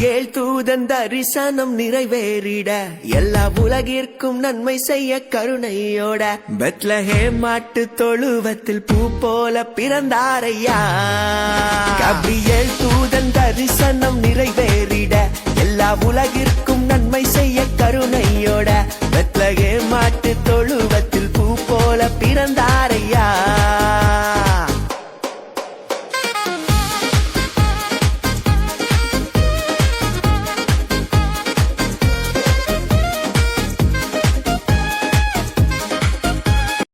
ஏழ் தூதன் தரிசனம் நிறைவேறிட எல்லா உலகிற்கும் நன்மை செய்ய கருணையோட பெத்லஹேம் மாட்டு தொழுவத்தில் பூ போல பிறந்தாரையா. கபிரியேல் தூதன் தரிசனம் நிறைவேறிட எல்லா உலகிற்கும் நன்மை செய்ய கருணையோட பெத்லஹேம் மாட்டு தொழுவத்தில் பூ போல பிறந்தார்.